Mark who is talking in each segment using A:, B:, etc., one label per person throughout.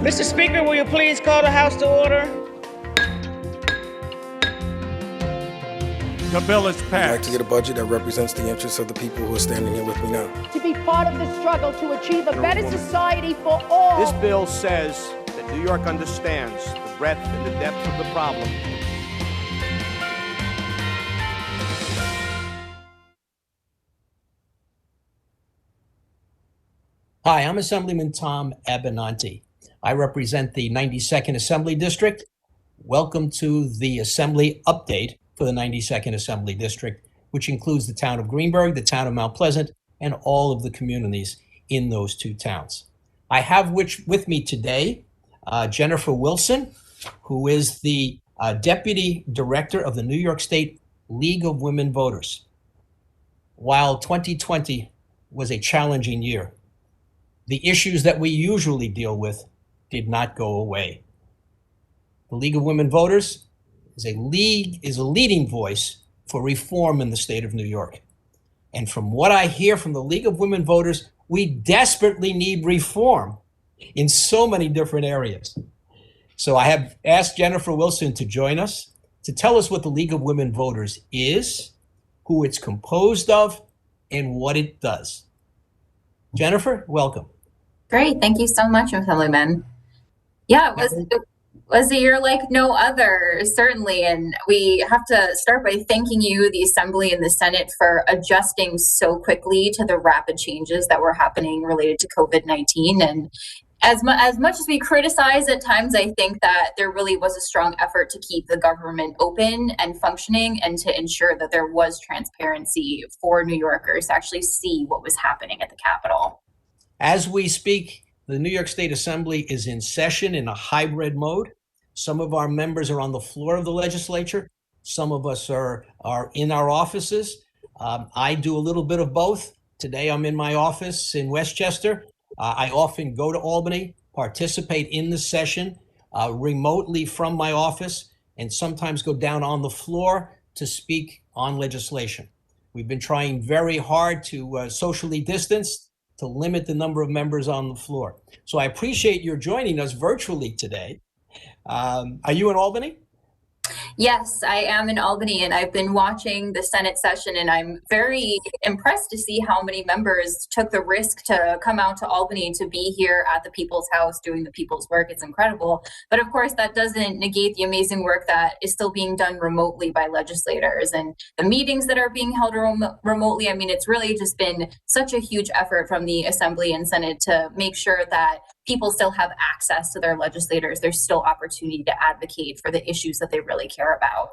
A: Mr. Speaker, will you please call the House to order?
B: The bill is
C: I'd like
B: passed.
C: to get a budget that represents the interests of the people who are standing here with me now.
D: To be part of the struggle to achieve a better society for all.
E: This bill says that New York understands the breadth and the depth of the problem.
F: Hi, I'm Assemblyman Tom Abinanti. I represent the 92nd Assembly District. Welcome to the Assembly update for the 92nd Assembly District, which includes the town of Greenburgh, the town of Mount Pleasant, and all of the communities in those two towns. I have with me today Jennifer Wilson, who is the Deputy Director of the New York State League of Women Voters. While 2020 was a challenging year, the issues that we usually deal with did not go away. The League of Women Voters is a leading voice for reform in the state of New York. And from what I hear from the League of Women Voters, we desperately need reform in so many different areas. So I have asked Jennifer Wilson to join us to tell us what the League of Women Voters is, who it's composed of, and what it does. Jennifer, welcome.
G: Great. Thank you so much, Assemblyman. Yeah, it was a year like no other, certainly. And we have to start by thanking you, the Assembly and the Senate, for adjusting so quickly to the rapid changes that were happening related to COVID-19. And as much as we criticize at times, I think that there really was a strong effort to keep the government open and functioning and to ensure that there was transparency for New Yorkers to actually see what was happening at the Capitol.
F: As we speak, the New York State Assembly is in session in a hybrid mode. Some of our members are on the floor of the legislature. Some of us are in our offices. I do a little bit of both. Today I'm in my office in Westchester. I often go to Albany, participate in the session remotely from my office, and sometimes go down on the floor to speak on legislation. We've been trying very hard to socially distance, to limit the number of members on the floor. So I appreciate your joining us virtually today. Are you in Albany?
G: Yes, I am in Albany, and I've been watching the Senate session, and I'm very impressed to see how many members took the risk to come out to Albany to be here at the People's House doing the people's work. It's incredible. But of course, that doesn't negate the amazing work that is still being done remotely by legislators and the meetings that are being held remotely. I mean, it's really just been such a huge effort from the Assembly and Senate to make sure that people still have access to their legislators. There's still opportunity to advocate for the issues that they really care about.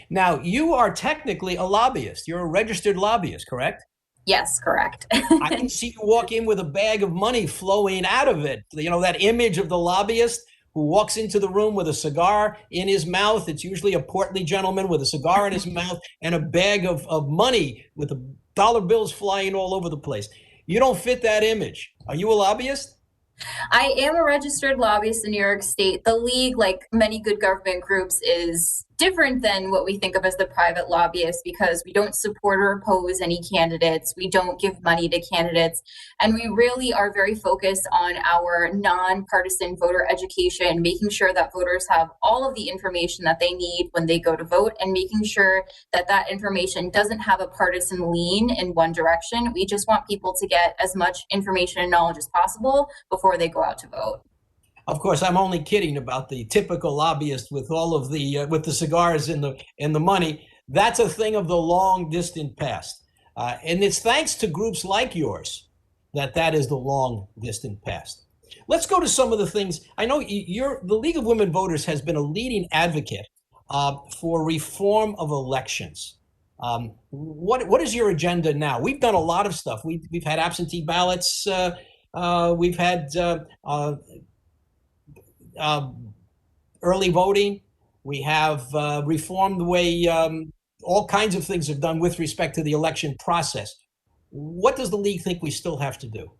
F: Now, you are technically a lobbyist. You're a registered lobbyist, correct?
G: Yes, correct.
F: I can see you walk in with a bag of money flowing out of it. You know, that image of the lobbyist who walks into the room with a cigar in his mouth. It's usually a portly gentleman with a cigar in his mouth and a bag of money with the dollar bills flying all over the place. You don't fit that image. Are you a lobbyist?
G: I am a registered lobbyist in New York State. The League, like many good government groups, is different than what we think of as the private lobbyist because we don't support or oppose any candidates. We don't give money to candidates. And we really are very focused on our nonpartisan voter education, making sure that voters have all of the information that they need when they go to vote and making sure that that information doesn't have a partisan lean in one direction. We just want people to get as much information and knowledge as possible before they go out to vote.
F: Of course, I'm only kidding about the typical lobbyist with all of the with the cigars and the money. That's a thing of the long distant past, and it's thanks to groups like yours that is the long distant past. Let's go to some of the things. I know the League of Women Voters has been a leading advocate for reform of elections. What is your agenda now? We've done a lot of stuff. We've had absentee ballots. We've had early voting. We have reformed the way all kinds of things are done with respect to the election process. What does the League think we still have to do?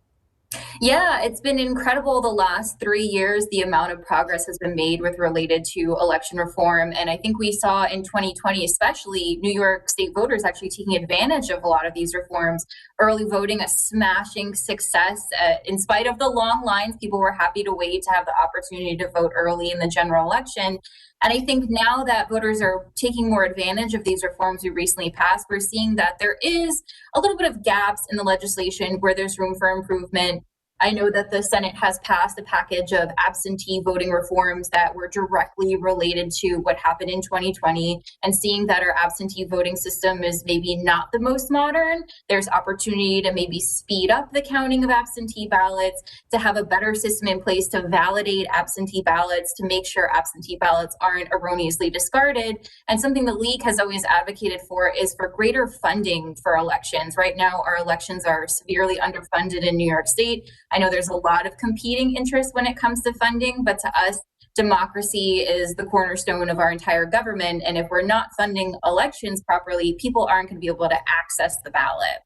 G: Yeah, it's been incredible the last 3 years, the amount of progress has been made with related to election reform. And I think we saw in 2020, especially New York State voters actually taking advantage of a lot of these reforms. Early voting, a smashing success. In spite of the long lines, people were happy to wait to have the opportunity to vote early in the general election. And I think now that voters are taking more advantage of these reforms we recently passed, we're seeing that there is a little bit of gaps in the legislation where there's room for improvement. I know that the Senate has passed a package of absentee voting reforms that were directly related to what happened in 2020, and seeing that our absentee voting system is maybe not the most modern, there's opportunity to maybe speed up the counting of absentee ballots, to have a better system in place to validate absentee ballots, to make sure absentee ballots aren't erroneously discarded. And something the league has always advocated for is for greater funding for elections. Right now, our elections are severely underfunded in New York State. I know there's a lot of competing interests when it comes to funding, but to us, democracy is the cornerstone of our entire government. And if we're not funding elections properly, people aren't going to be able to access the ballot.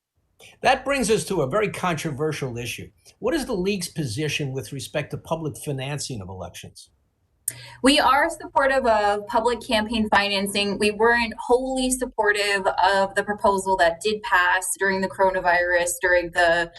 F: That brings us to a very controversial issue. What is the league's position with respect to public financing of elections?
G: We are supportive of public campaign financing. We weren't wholly supportive of the proposal that did pass during the coronavirus, during the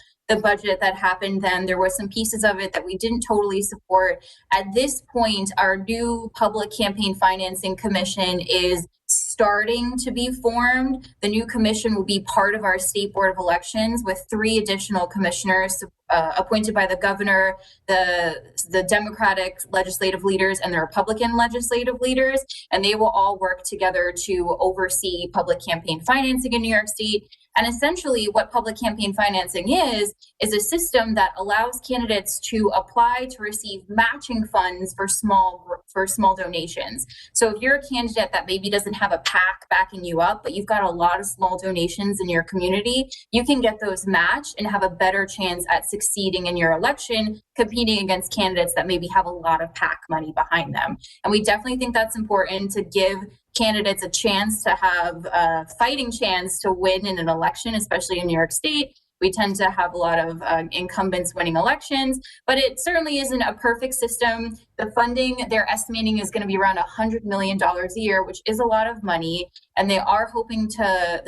G: budget that happened then. There were some pieces of it that we didn't totally support. At this point, our new public campaign financing commission is starting to be formed. The new commission will be part of our state board of elections with 3 additional commissioners appointed by the governor, the Democratic legislative leaders, and the Republican legislative leaders. And they will all work together to oversee public campaign financing in New York State. And essentially what public campaign financing is a system that allows candidates to apply to receive matching funds for small donations. So if you're a candidate that maybe doesn't have a PAC backing you up, but you've got a lot of small donations in your community, you can get those matched and have a better chance at succeeding in your election, competing against candidates that maybe have a lot of PAC money behind them. And we definitely think that's important to give candidates a chance to have a fighting chance to win in an election, especially in New York State. We tend to have a lot of incumbents winning elections, but it certainly isn't a perfect system. The funding they're estimating is going to be around $100 million a year, which is a lot of money. And the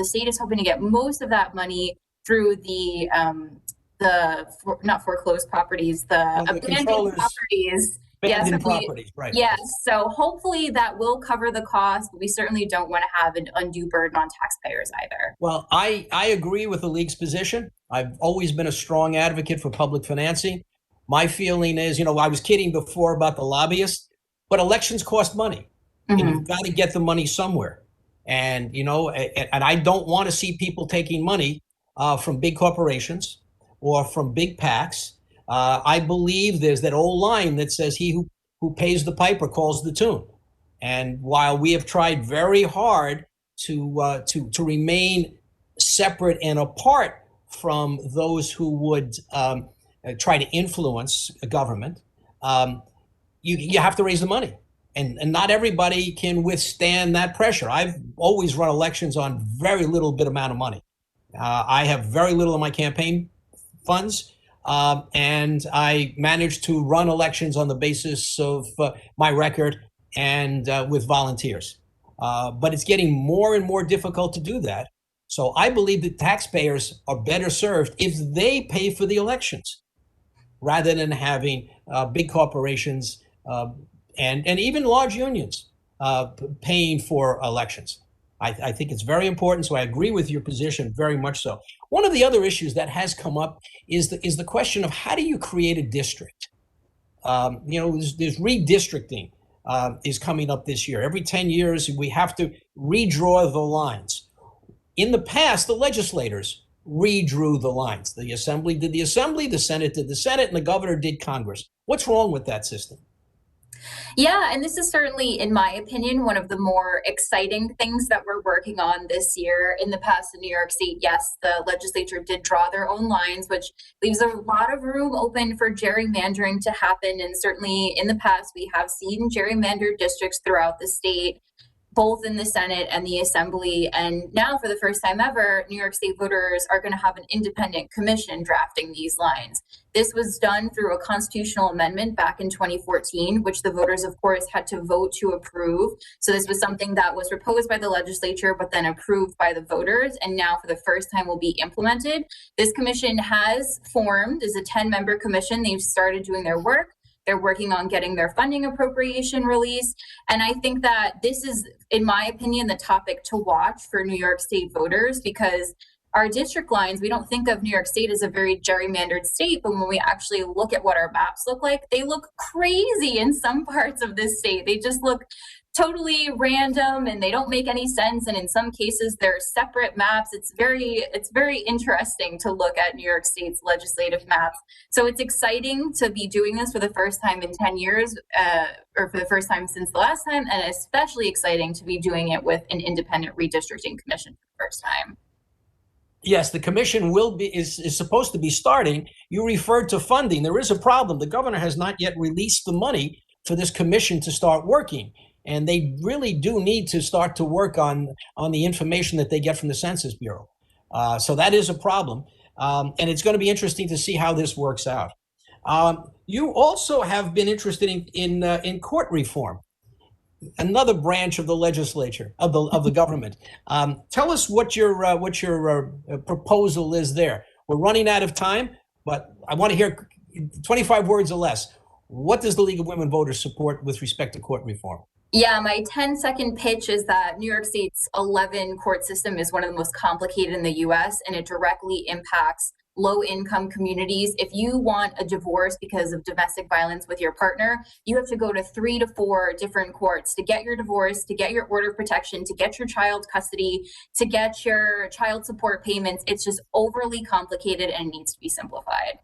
G: state is hoping to get most of that money through not foreclosed properties, the abandoned properties.
F: Abandoned properties, right.
G: Yes. So hopefully that will cover the cost. But we certainly don't want to have an undue burden on taxpayers either.
F: Well, I agree with the league's position. I've always been a strong advocate for public financing. My feeling is, I was kidding before about the lobbyist, but elections cost money. And you've got to get the money somewhere. And, and I don't want to see people taking money from big corporations or from big PACs. I believe there's that old line that says he who pays the piper calls the tune. And while we have tried very hard to remain separate and apart from those who would try to influence a government, you have to raise the money. And not everybody can withstand that pressure. I've always run elections on very little bit amount of money. I have very little in my campaign funds. And I managed to run elections on the basis of my record and with volunteers. But it's getting more and more difficult to do that. So I believe that taxpayers are better served if they pay for the elections rather than having big corporations and even large unions paying for elections. I think it's very important. So I agree with your position very much so. One of the other issues that has come up is the question of how do you create a district? There's redistricting is coming up this year. Every 10 years, we have to redraw the lines. In the past, the legislators redrew the lines. The Assembly did the Assembly, the Senate did the Senate, and the governor did Congress. What's wrong with that system?
G: Yeah, and this is certainly, in my opinion, one of the more exciting things that we're working on this year. In the past in New York State, yes, the legislature did draw their own lines, which leaves a lot of room open for gerrymandering to happen. And certainly in the past, we have seen gerrymandered districts throughout the state. both in the Senate and the Assembly. And now, for the first time ever, New York State voters are going to have an independent commission drafting these lines. This was done through a constitutional amendment back in 2014, which the voters, of course, had to vote to approve. So this was something that was proposed by the legislature, but then approved by the voters. And now, for the first time, will be implemented. This commission has formed as a 10-member commission. They've started doing their work. They're working on getting their funding appropriation released. And I think that this is, in my opinion, the topic to watch for New York State voters, because our district lines, we don't think of New York State as a very gerrymandered state, but when we actually look at what our maps look like, they look crazy in some parts of this state. They just look totally random and they don't make any sense. And in some cases, they're separate maps. It's very interesting to look at New York State's legislative maps. So it's exciting to be doing this for the first time in 10 years, or for the first time since the last time, and especially exciting to be doing it with an independent redistricting commission for the first time.
F: Yes, the commission is supposed to be starting. You referred to funding. There is a problem. The governor has not yet released the money for this commission to start working. And they really do need to start to work on the information that they get from the Census Bureau. So that is a problem. And it's going to be interesting to see how this works out. You also have been interested in court reform, another branch of the legislature, of the government. Tell us what your proposal is there. We're running out of time, but I want to hear 25 words or less. What does the League of Women Voters support with respect to court reform?
G: Yeah, my 10-second pitch is that New York State's 11 court system is one of the most complicated in the US, and it directly impacts low-income communities. If you want a divorce because of domestic violence with your partner, you have to go to 3 to 4 different courts to get your divorce, to get your order of protection, to get your child custody, to get your child support payments. It's just overly complicated and needs to be simplified.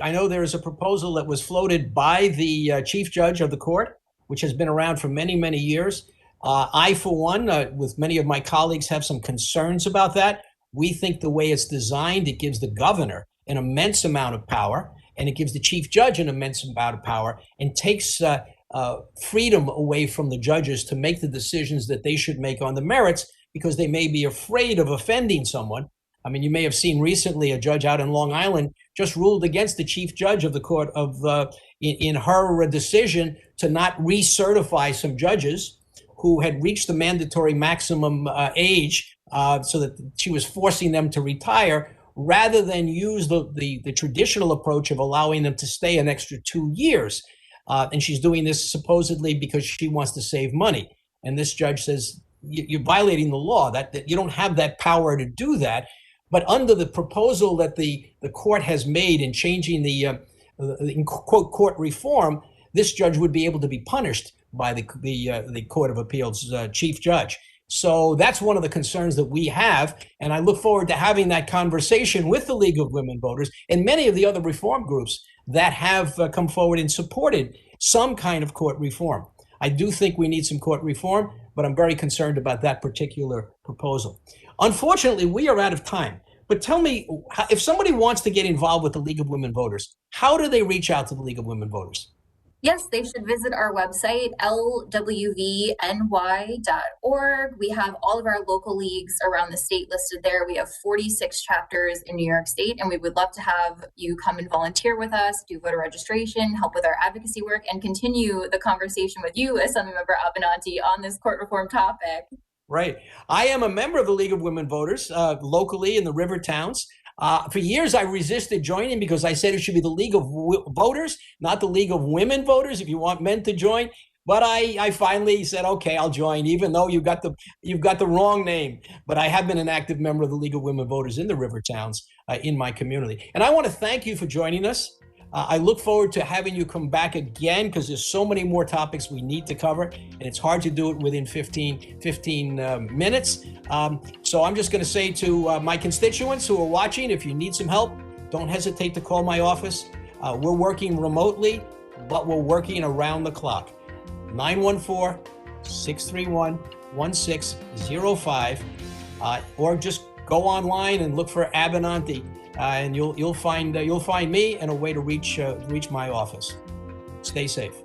F: I know there is a proposal that was floated by the chief judge of the court, which has been around for many, many years. I, for one, with many of my colleagues, have some concerns about that. We think the way it's designed, it gives the governor an immense amount of power, and it gives the chief judge an immense amount of power, and takes freedom away from the judges to make the decisions that they should make on the merits, because they may be afraid of offending someone. I mean, you may have seen recently a judge out in Long Island just ruled against the chief judge of the court in her decision to not recertify some judges who had reached the mandatory maximum age, so that she was forcing them to retire, rather than use the traditional approach of allowing them to stay an extra 2 years. And she's doing this supposedly because she wants to save money. And this judge says, you're violating the law, that you don't have that power to do that. But under the proposal that the court has made in changing the quote court reform, this judge would be able to be punished by the Court of Appeals chief judge. So that's one of the concerns that we have, and I look forward to having that conversation with the League of Women Voters and many of the other reform groups that have come forward and supported some kind of court reform. I do think we need some court reform, but I'm very concerned about that particular proposal. Unfortunately, we are out of time. But tell me, if somebody wants to get involved with the League of Women Voters, how do they reach out to the League of Women Voters?
G: Yes, they should visit our website, lwvny.org. We have all of our local leagues around the state listed there. We have 46 chapters in New York State, and we would love to have you come and volunteer with us, do voter registration, help with our advocacy work, and continue the conversation with you, Assemblymember Abinanti, on this court reform topic.
F: Right. I am a member of the League of Women Voters locally in the river towns. For years, I resisted joining because I said it should be the League of Voters, not the League of Women Voters, if you want men to join. But I finally said, okay, I'll join, even though you've got the wrong name. But I have been an active member of the League of Women Voters in the river towns in my community. And I want to thank you for joining us. I look forward to having you come back again, because there's so many more topics we need to cover, and it's hard to do it within 15 minutes. So I'm just going to say to my constituents who are watching, if you need some help, don't hesitate to call my office. We're working remotely, but we're working around the clock. 914-631-1605, or just go online and look for Abinanti. And you'll find me and a way to reach my office. Stay safe.